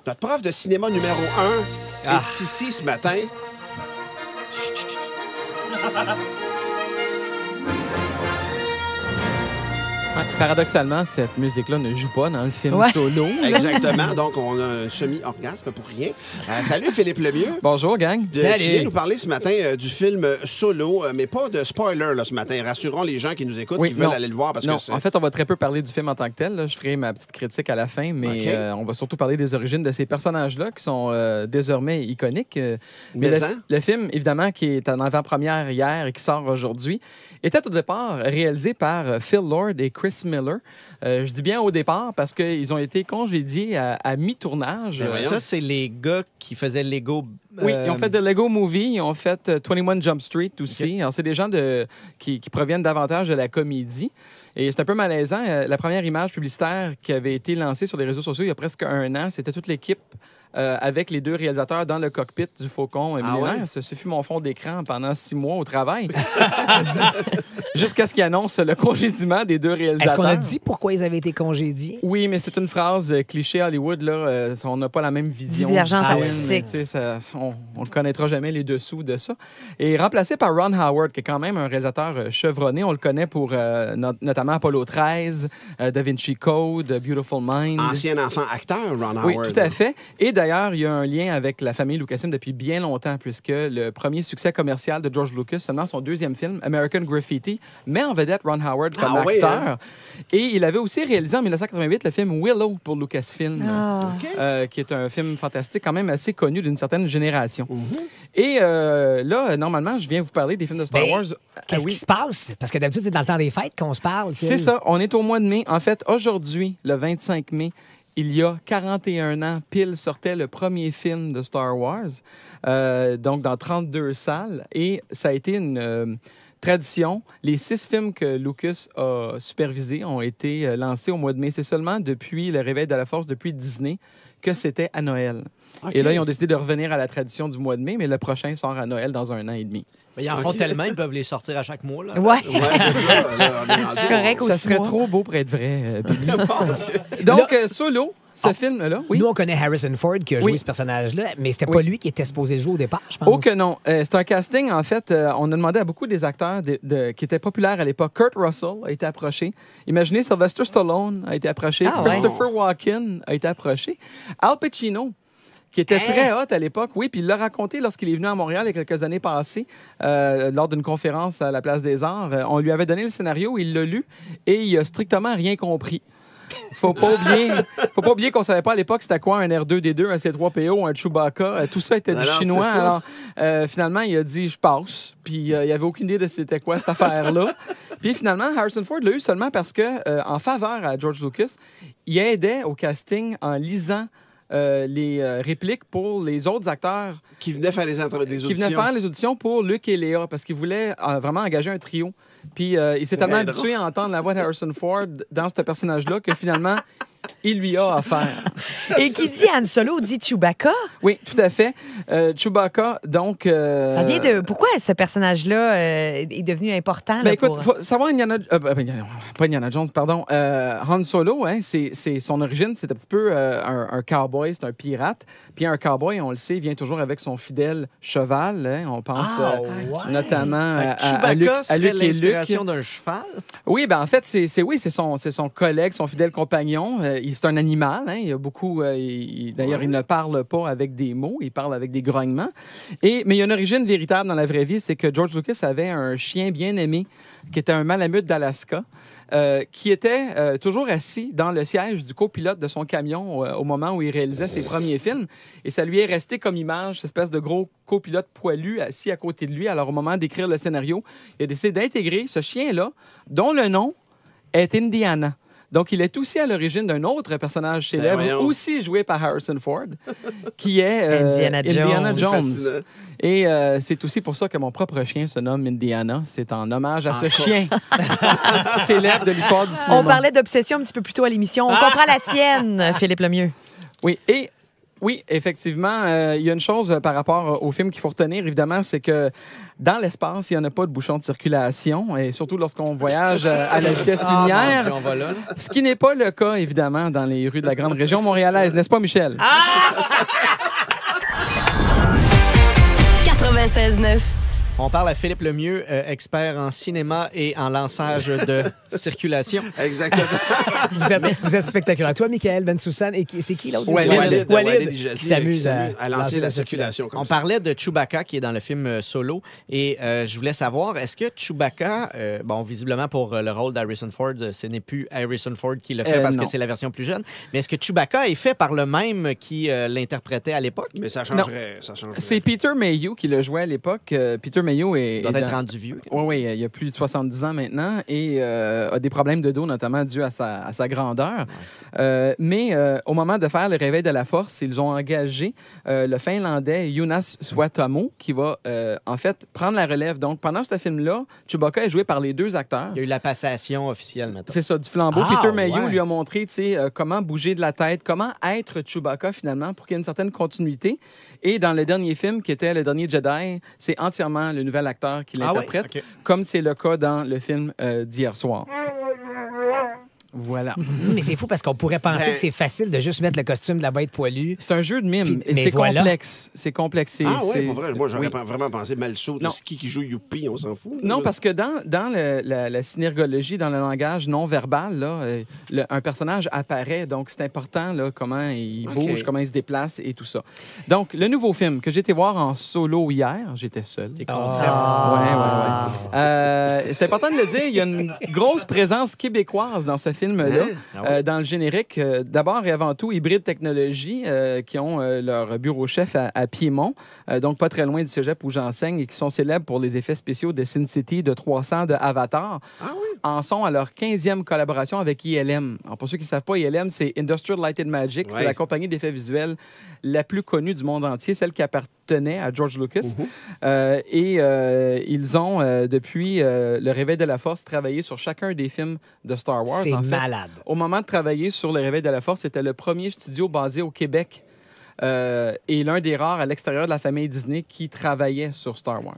Notre prof de cinéma numéro 1 est ici ce matin. Ouais, paradoxalement, cette musique-là ne joue pas dans le film Solo. Exactement. Donc, on a un semi-orgasme pour rien. Salut, Philippe Lemieux. Bonjour, gang. Tu viens nous parler ce matin du film Solo, mais pas de spoiler là, ce matin. Rassurons les gens qui nous écoutent, qui veulent aller le voir. Parce que en fait, on va très peu parler du film en tant que tel. Là. Je ferai ma petite critique à la fin, mais on va surtout parler des origines de ces personnages-là qui sont désormais iconiques. Mais le film, évidemment, qui est en avant-première hier et qui sort aujourd'hui, était au départ réalisé par Phil Lord et Chris Miller. Je dis bien au départ parce qu'ils ont été congédiés à mi-tournage. Ça, c'est les gars qui faisaient Lego. Oui, ils ont fait de Lego Movie, ils ont fait 21 Jump Street aussi. Okay. Alors, c'est des gens qui proviennent davantage de la comédie. Et c'est un peu malaisant. La première image publicitaire qui avait été lancée sur les réseaux sociaux il y a presque 1 an, c'était toute l'équipe avec les 2 réalisateurs dans le cockpit du Faucon millénaire. Ce fut mon fond d'écran pendant 6 mois au travail. Jusqu'à ce qu'ils annoncent le congédiement des 2 réalisateurs. Est-ce qu'on a dit pourquoi ils avaient été congédiés? Oui, mais c'est une phrase cliché Hollywood. Là, on n'a pas la même vision. Divergence artistique. On ne connaîtra jamais les dessous de ça. Et remplacé par Ron Howard, qui est quand même un réalisateur chevronné. On le connaît pour notamment Apollo 13, Da Vinci Code, Beautiful Mind. Ancien enfant acteur, Ron Howard. Oui, tout à fait. Et d'ailleurs, il y a un lien avec la famille Lucasfilm depuis bien longtemps, puisque le premier succès commercial de George Lucas, seulement son 2e film, American Graffiti, met en vedette Ron Howard comme acteur. Et il avait aussi réalisé en 1988 le film Willow pour Lucasfilm, qui est un film fantastique, quand même assez connu d'une certaine génération. Et là, normalement, je viens vous parler des films de Star Wars. Qu'est-ce qui se passe? Parce que d'habitude, c'est dans le temps des fêtes qu'on se parle. C'est ça. On est au mois de mai. En fait, aujourd'hui, le 25 mai, il y a 41 ans, pile, sortait le premier film de Star Wars, donc dans 32 salles. Et ça a été une tradition. Les 6 films que Lucas a supervisés ont été lancés au mois de mai. C'est seulement depuis le réveil de la Force, depuis Disney, que c'était à Noël. Okay. Et là, ils ont décidé de revenir à la tradition du mois de mai, mais le prochain sort à Noël dans 1 an et demi. Mais ils en font tellement, ils peuvent les sortir à chaque mois. Là. Ouais. C'est ça. C'est correct aussi. Ça serait trop beau pour être vrai, Donc, Solo, ce film-là, oui. Nous, on connaît Harrison Ford qui a joué ce personnage-là, mais c'était pas lui qui était supposé jouer au départ, je pense. Oh que non. C'est un casting, en fait. On a demandé à beaucoup des acteurs qui étaient populaires à l'époque. Kurt Russell a été approché. Imaginez, Sylvester Stallone a été approché. Christopher Walken a été approché. Al Pacino, qui était très hot à l'époque, oui, puis il l'a raconté lorsqu'il est venu à Montréal il y a quelques années passées, lors d'une conférence à la Place des Arts. On lui avait donné le scénario, il l'a lu, et il a strictement rien compris. Faut pas oublier qu'on savait pas à l'époque c'était quoi un R2D2, un C3PO, un Chewbacca. Tout ça était du chinois. Alors, finalement, il a dit « je passe ». Puis il avait aucune idée de c'était quoi cette affaire-là. Puis finalement, Harrison Ford l'a eu seulement parce que, en faveur à George Lucas, il aidait au casting en lisant les répliques pour les autres acteurs qui venaient faire les auditions. Qui venaient faire les auditions pour Luke et Léa parce qu'il voulait vraiment engager un trio. Puis il s'est tellement habitué à entendre la voix de Harrison Ford dans ce personnage-là que finalement, il lui a offert. Et qui dit Han Solo dit Chewbacca? Oui, tout à fait. Chewbacca, donc... Ça vient de... Pourquoi ce personnage-là est devenu important? Ben, écoute, faut savoir pas Indiana Jones, pardon. Han Solo, hein, c'est son origine, c'est un petit peu un cowboy, c'est un pirate. Puis un cowboy, on le sait, vient toujours avec son fidèle cheval. Hein, on pense notamment à Luke et Luke. L'inspiration d'un cheval? Oui, ben en fait, c'est son collègue, son fidèle compagnon. C'est un animal. Hein, il y a beaucoup. D'ailleurs, il ne parle pas avec des mots, il parle avec des grognements. Mais il y a une origine véritable dans la vraie vie, c'est que George Lucas avait un chien bien aimé qui était un malamute d'Alaska, qui était toujours assis dans le siège du copilote de son camion au moment où il réalisait ses premiers films. Et ça lui est resté comme image, cette espèce de gros copilote poilu assis à côté de lui. Alors, au moment d'écrire le scénario, il a décidé d'intégrer ce chien-là, dont le nom est Indiana. Donc, il est aussi à l'origine d'un autre personnage célèbre, aussi joué par Harrison Ford, qui est Indiana Jones. Et c'est aussi pour ça que mon propre chien se nomme Indiana. C'est en hommage à ce chien célèbre de l'histoire du cinéma. On parlait d'obsession un petit peu plus tôt à l'émission. On comprend la tienne, Philippe Lemieux. Oui, et Oui, effectivement. Il y a une chose par rapport au film qu'il faut retenir, évidemment, c'est que dans l'espace, il n'y en a pas de bouchon de circulation, et surtout lorsqu'on voyage à la vitesse lumière. Mon Dieu, on va là. Ce qui n'est pas le cas, évidemment, dans les rues de la grande région montréalaise, n'est-ce pas, Michel? 96.9. On parle à Philippe Lemieux, expert en cinéma et en lançage de circulation. Exactement. Vous êtes spectaculaire. Toi, Michael Bensoussan, et c'est qui l'autre? Walid qui s'amuse à lancer la circulation. On parlait de Chewbacca qui est dans le film Solo et je voulais savoir, est-ce que Chewbacca, bon, visiblement pour le rôle d'Harrison Ford, ce n'est plus Harrison Ford qui le fait parce non. que c'est la version plus jeune, mais est-ce que Chewbacca est fait par le même qui l'interprétait à l'époque? Mais ça changerait. C'est Peter Mayhew qui le jouait à l'époque. Peter Mayhew Il doit être rendu vieux. Oui, il y a plus de 70 ans maintenant et a des problèmes de dos, notamment dû à sa grandeur. Mais au moment de faire le réveil de la force, ils ont engagé le Finlandais Jonas Suotamo qui va en fait prendre la relève. Donc, pendant ce film-là, Chewbacca est joué par les deux acteurs. Il y a eu la passation officielle maintenant. C'est ça, du flambeau. Ah, Peter Mayhew ouais. lui a montré comment bouger de la tête, comment être Chewbacca finalement pour qu'il y ait une certaine continuité. Et dans le dernier film, qui était Le Dernier Jedi, c'est entièrement le nouvel acteur qui l'interprète, oui? OK. comme c'est le cas dans le film d'hier soir. Voilà. Mais c'est fou parce qu'on pourrait penser que c'est facile de juste mettre le costume de la bête poilue. C'est un jeu de mime. Puis- Et mais c'est voilà. complexe. C'est complexe. Ah ouais, pour vrai. Moi, j'aurais Oui. vraiment pensé Malsaut. Non. C'est qui joue Youpi, on s'en fout. Non, parce que dans la synergologie, dans le langage non verbal, là, un personnage apparaît. Donc, c'est important là, comment il bouge, comment il se déplace et tout ça. Donc, le nouveau film que j'ai été voir en solo hier, j'étais seul. Tes concepts. Ouais. C'est important de le dire, il y a une grosse présence québécoise dans ce film-là. Dans le générique. D'abord et avant tout, Hybride Technologies, qui ont leur bureau-chef à Piémont, donc pas très loin du cégep où j'enseigne, et qui sont célèbres pour les effets spéciaux de Sin City, de 300, de Avatar, en sont à leur 15e collaboration avec ILM. Alors, pour ceux qui ne savent pas, ILM, c'est Industrial Light and Magic. C'est la compagnie d'effets visuels la plus connue du monde entier, celle qui appartenait à George Lucas. Ils ont, depuis le Réveil de la Force, travaillé sur chacun des films de Star Wars. C'est en fait. malade. Au moment de travailler sur le Réveil de la Force, c'était le premier studio basé au Québec et l'un des rares à l'extérieur de la famille Disney qui travaillait sur Star Wars.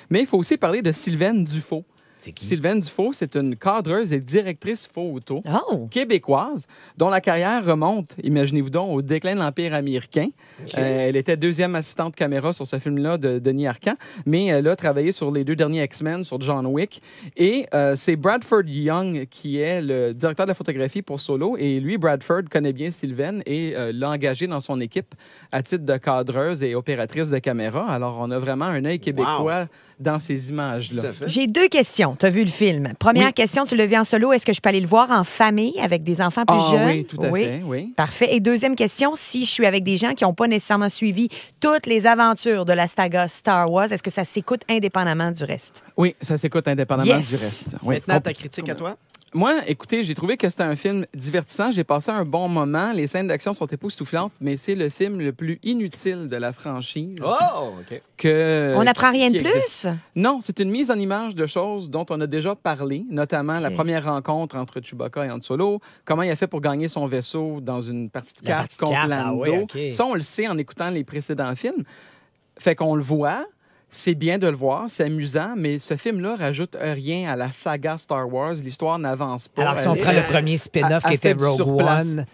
Mais il faut aussi parler de Sylvaine Dufaux. C'est qui? Sylvaine Dufaux, c'est une cadreuse et directrice photo Oh! québécoise dont la carrière remonte, imaginez-vous donc, au déclin de l'Empire américain. Elle était deuxième assistante caméra sur ce film-là de Denis Arcand, mais elle a travaillé sur les 2 derniers X-Men, sur John Wick. Et c'est Bradford Young qui est le directeur de la photographie pour Solo. Et lui, Bradford, connaît bien Sylvaine et l'a engagée dans son équipe à titre de cadreuse et opératrice de caméra. Alors, on a vraiment un œil québécois dans ces images-là. Tout à fait. J'ai 2 questions. Tu as vu le film. Première Oui. question, tu l'as vu en solo. Est-ce que je peux aller le voir en famille avec des enfants plus jeunes? Oui, tout à fait, oui. Parfait. Et deuxième question, si je suis avec des gens qui n'ont pas nécessairement suivi toutes les aventures de la saga Star Wars, est-ce que ça s'écoute indépendamment du reste? Oui, ça s'écoute indépendamment du reste. Oui. Maintenant, ta critique à toi? Moi, écoutez, j'ai trouvé que c'était un film divertissant. J'ai passé un bon moment. Les scènes d'action sont époustouflantes, mais c'est le film le plus inutile de la franchise. Oh, OK. On n'apprend rien de qui existe. plus? Non, c'est une mise en image de choses dont on a déjà parlé, notamment la première rencontre entre Chewbacca et Han Solo, comment il a fait pour gagner son vaisseau dans une partie de La carte partie de contre carte, Lando. ah ouais, OK. Ça, on le sait en écoutant les précédents films. Fait qu'on le voit. C'est bien de le voir, c'est amusant, mais ce film-là rajoute rien à la saga Star Wars. L'histoire n'avance pas. Alors que si on prend le premier spin-off qui était fait du Rogue surplace. One,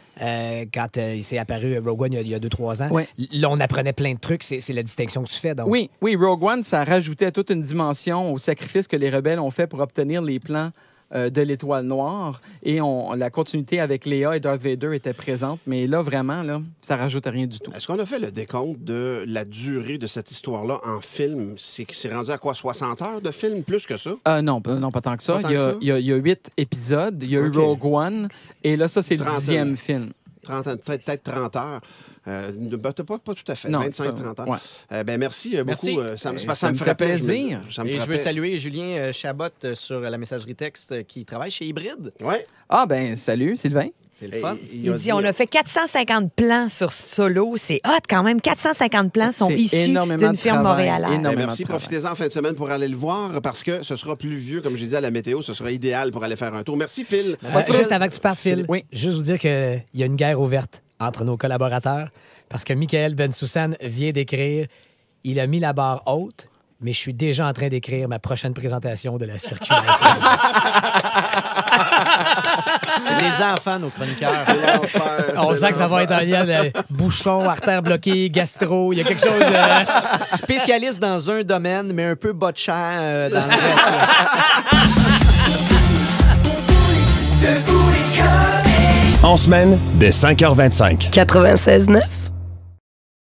quand il s'est apparu Rogue One il y a 2-3 ans, Ouais. là, on apprenait plein de trucs. C'est la distinction que tu fais. Donc. Oui, Rogue One, ça rajoutait toute une dimension au sacrifice que les rebelles ont fait pour obtenir les plans de l'Étoile Noire. Et la continuité avec Léa et Darth Vader était présente. Mais là, vraiment, là, ça rajoute rien du tout. Est-ce qu'on a fait le décompte de la durée de cette histoire-là en film? C'est rendu à quoi, 60 heures de film, plus que ça? Non, pas tant que ça. Pas tant Il y que a, ça? il y a 8 épisodes. Il y a eu OK. Rogue One. Et là, ça, c'est le 30 10e film. 30, peut-être 30 heures. Pas tout à fait. Non, 25-30 heures. ouais. merci beaucoup. Merci. Ça me Ça me frappait. fait plaisir. Ça me Et je veux frappait. saluer Julien Chabot sur la messagerie texte qui travaille chez Hybride. Ouais. Ah, ben, salut, Sylvain. C'est le fun. Il dit, on a fait 450 plans sur Solo. C'est hot quand même. 450 plans sont C'est issus énormément d'une de firme travail, montréalaise. énormément. Merci, de travail. profitez-en en fin de semaine pour aller le voir parce que ce sera pluvieux, comme j'ai dit à la météo, ce sera idéal pour aller faire un tour. Merci, Phil. Juste avant que tu partes, Phil, Oui. juste vous dire qu'il y a une guerre ouverte entre nos collaborateurs. Parce que Michael Bensoussan vient d'écrire « Il a mis la barre haute, mais je suis déjà en train d'écrire ma prochaine présentation de la circulation. » C'est des enfants, nos chroniqueurs. C'est l'enfer. On c'est sent que ça va l'enfer. être en lien de bouchon, artère bloquée, gastro. Il y a quelque chose Spécialiste dans un domaine, mais un peu botchant dans le reste. là. En semaine, dès 5h25. 96.9.